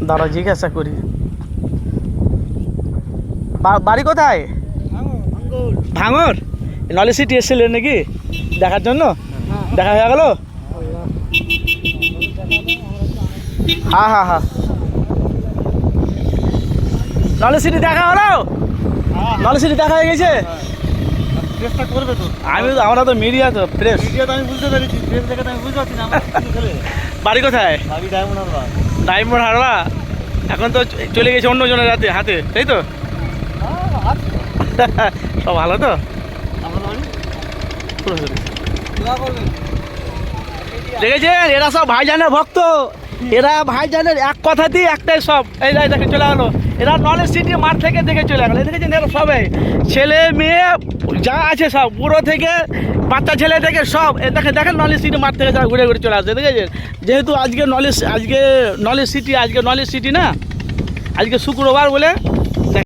দাঁড়া জিজ্ঞাসা করি। বাড়ি কোথায়? ভাঙর। নলেজ সিটি এসেছিলেন নাকি দেখার জন্য? দেখা হয়ে গেল? হ্যাঁ হ্যাঁ হ্যাঁ, নলেজ সিটি দেখা হলো? নলেজ সিটি দেখা হয়ে গেছে? আমরা তো মিডিয়া, তো প্রেস। আমি বুঝতে পেরেছি, প্রেস দেখে আমি বুঝতে পারছি না। বাড়ি কোথায়? ডায়মন্ড হারবা। এখন তো চলে গেছে অন্য জনের হাতে, তাই তো? সব ভালো তো? দেখেছেন, এরা সব ভাইজানের ভক্ত। এরা ভাইজানের এক কথাতেই একটাই সব। এই দেখে চলে গেলো, এরা নলেজ সিটি মাঠ থেকে দেখে চলে গেলো। দেখেছেন, এরা সবাই ছেলে মেয়ে যা আছে সব, বুড়ো থেকে বাচ্চা ছেলে থেকে সব দেখেন নলেজ সিটি মাঠ থেকে যারা ঘুরে ঘুরে চলে আসছে। দেখেছেন, যেহেতু আজকে নলেজ সিটি না, আজকে শুক্রবার বলে